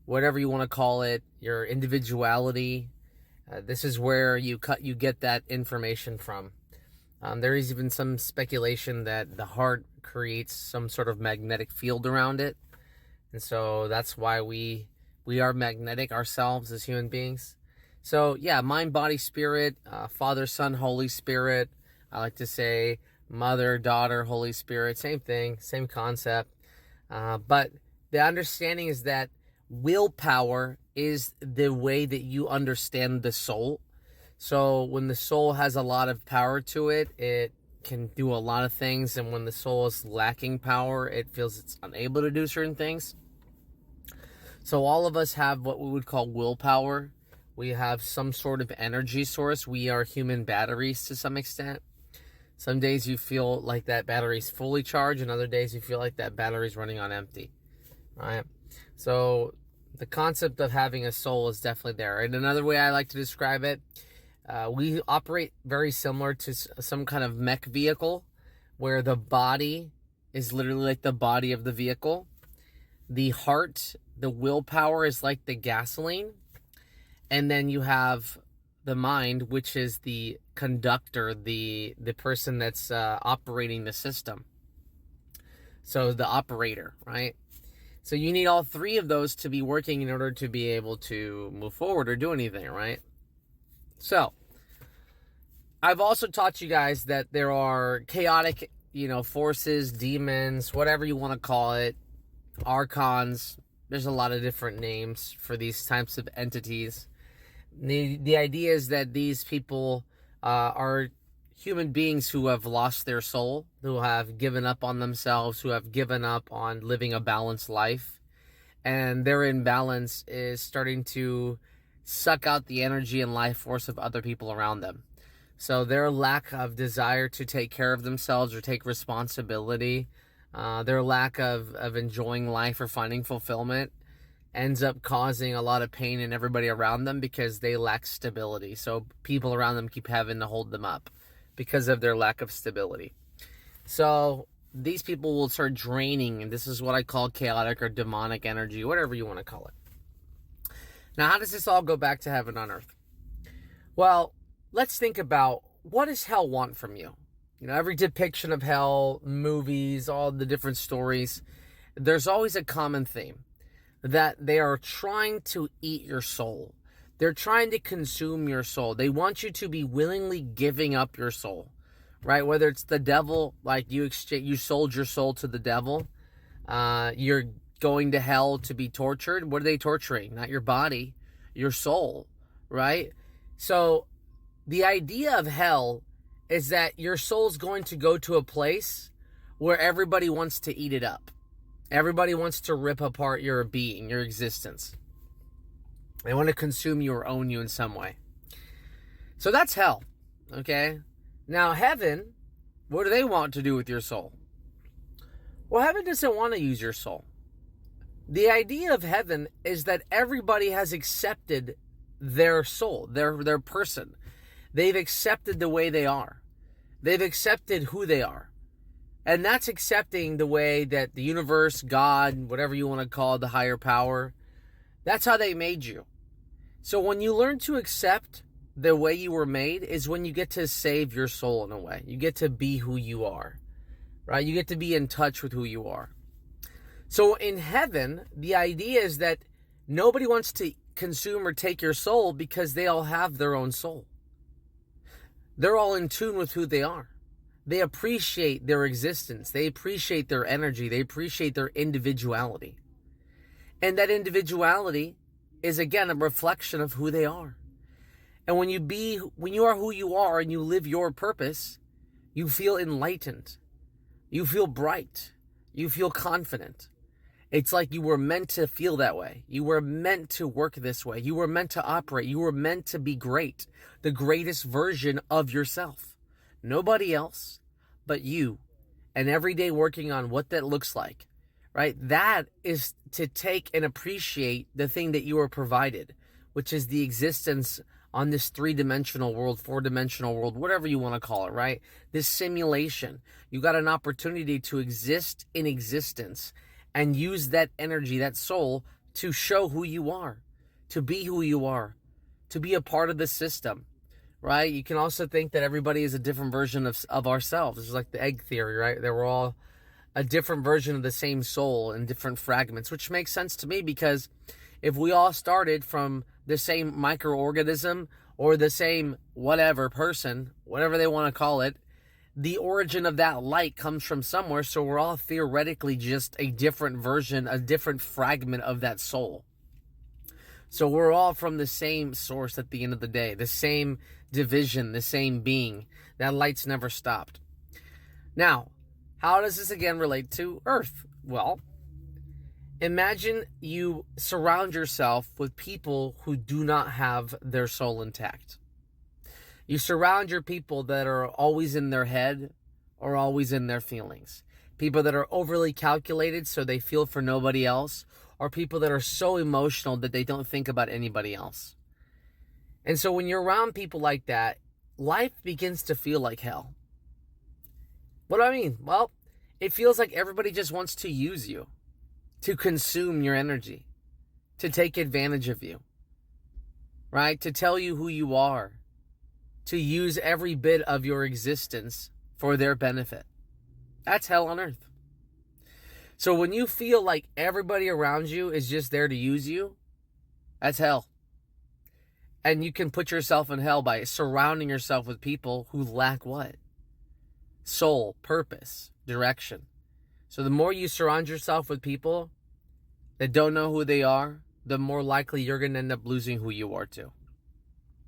whatever you want to call it, your individuality. This is where you get that information from. There is even some speculation that the heart creates some sort of magnetic field around it. And so that's why we are magnetic ourselves as human beings. So yeah, mind, body, spirit, Father, Son, Holy Spirit. I like to say Mother, Daughter, Holy Spirit, same thing, same concept. But the understanding is that willpower is the way that you understand the soul. So when the soul has a lot of power to it, it can do a lot of things. And when the soul is lacking power, it feels it's unable to do certain things. So all of us have what we would call willpower. We have some sort of energy source. We are human batteries to some extent. Some days you feel like that battery's fully charged, and other days you feel like that battery's running on empty, right? So the concept of having a soul is definitely there. And another way I like to describe it, we operate very similar to some kind of mech vehicle, where the body is literally like the body of the vehicle. The heart, the willpower, is like the gasoline. And then you have the mind, which is the conductor, the person that's operating the system. So the operator, right? So you need all three of those to be working in order to be able to move forward or do anything, right? So I've also taught you guys that there are chaotic, forces, demons, whatever you want to call it, archons. There's a lot of different names for these types of entities. The idea is that these people are human beings who have lost their soul, who have given up on themselves, who have given up on living a balanced life. And their imbalance is starting to suck out the energy and life force of other people around them. So their lack of desire to take care of themselves or take responsibility, their lack of enjoying life or finding fulfillment, ends up causing a lot of pain in everybody around them because they lack stability. So people around them keep having to hold them up because of their lack of stability. So these people will start draining, and this is what I call chaotic or demonic energy, whatever you want to call it. Now, how does this all go back to heaven on earth? Well, let's think about, what does hell want from you? Every depiction of hell, movies, all the different stories, there's always a common theme. That they are trying to eat your soul. They're trying to consume your soul. They want you to be willingly giving up your soul, right? Whether it's the devil, like you sold your soul to the devil. You're going to hell to be tortured. What are they torturing? Not your body, your soul, right? So the idea of hell is that your soul's going to go to a place where everybody wants to eat it up. Everybody wants to rip apart your being, your existence. They want to consume you or own you in some way. So that's hell, okay? Now, heaven, what do they want to do with your soul? Well, heaven doesn't want to use your soul. The idea of heaven is that everybody has accepted their soul, their person. They've accepted the way they are. They've accepted who they are. And that's accepting the way that the universe, God, whatever you want to call it, the higher power, that's how they made you. So when you learn to accept the way you were made is when you get to save your soul in a way. You get to be who you are, right? You get to be in touch with who you are. So in heaven, the idea is that nobody wants to consume or take your soul because they all have their own soul. They're all in tune with who they are. They appreciate their existence. They appreciate their energy. They appreciate their individuality. And that individuality is, again, a reflection of who they are. And when you are who you are and you live your purpose, you feel enlightened. You feel bright. You feel confident. It's like you were meant to feel that way. You were meant to work this way. You were meant to operate. You were meant to be great. The greatest version of yourself. Nobody else but you, and every day working on what that looks like, right? That is to take and appreciate the thing that you were provided, which is the existence on this 3-dimensional world, 4-dimensional world, whatever you want to call it, right? This simulation. You got an opportunity to exist in existence and use that energy, that soul, to show who you are, to be who you are, to be a part of the system, right? You can also think that everybody is a different version of ourselves. It's like the egg theory, right? That we're all a different version of the same soul in different fragments, which makes sense to me, because if we all started from the same microorganism or the same whatever person, whatever they want to call it, the origin of that light comes from somewhere. So we're all theoretically just a different version, a different fragment of that soul. So we're all from the same source at the end of the day, the same division, the same being. That light's never stopped. Now, how does this again relate to Earth? Well, imagine you surround yourself with people who do not have their soul intact. You surround your people that are always in their head or always in their feelings. People that are overly calculated so they feel for nobody else, or people that are so emotional that they don't think about anybody else. And so when you're around people like that, life begins to feel like hell. What do I mean? Well, it feels like everybody just wants to use you, to consume your energy, to take advantage of you, right? To tell you who you are, to use every bit of your existence for their benefit. That's hell on earth. So when you feel like everybody around you is just there to use you, that's hell. And you can put yourself in hell by surrounding yourself with people who lack what? Soul, purpose, direction. So the more you surround yourself with people that don't know who they are, the more likely you're going to end up losing who you are too,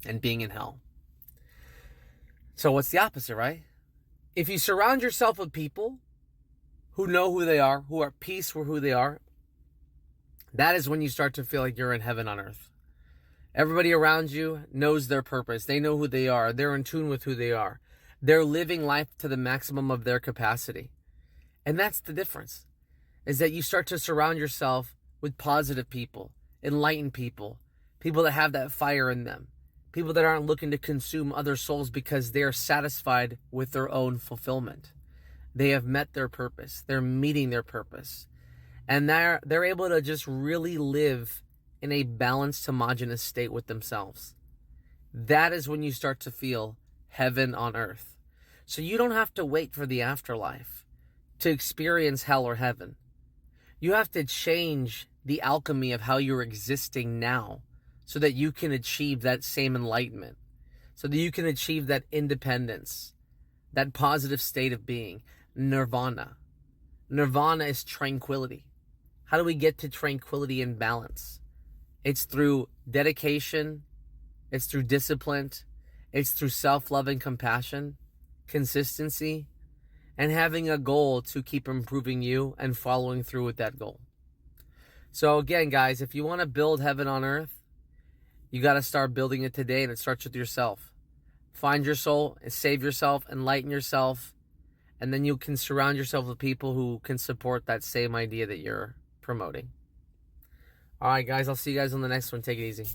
and being in hell. So what's the opposite, right? If you surround yourself with people who know who they are, who are at peace with who they are, that is when you start to feel like you're in heaven on earth. Everybody around you knows their purpose. They know who they are. They're in tune with who they are. They're living life to the maximum of their capacity. And that's the difference, is that you start to surround yourself with positive people, enlightened people, people that have that fire in them, people that aren't looking to consume other souls because they are satisfied with their own fulfillment. They have met their purpose. They're meeting their purpose. And they're able to just really live in a balanced, homogeneous state with themselves. That is when you start to feel heaven on earth. So you don't have to wait for the afterlife to experience hell or heaven. You have to change the alchemy of how you're existing now so that you can achieve that same enlightenment, so that you can achieve that independence, that positive state of being, nirvana. Nirvana is tranquility. How do we get to tranquility and balance? It's through dedication, it's through discipline, it's through self-love and compassion, consistency, and having a goal to keep improving you and following through with that goal. So again, guys, if you want to build heaven on earth, you got to start building it today, and it starts with yourself. Find your soul, save yourself, enlighten yourself, and then you can surround yourself with people who can support that same idea that you're promoting. All right, guys, I'll see you guys on the next one. Take it easy.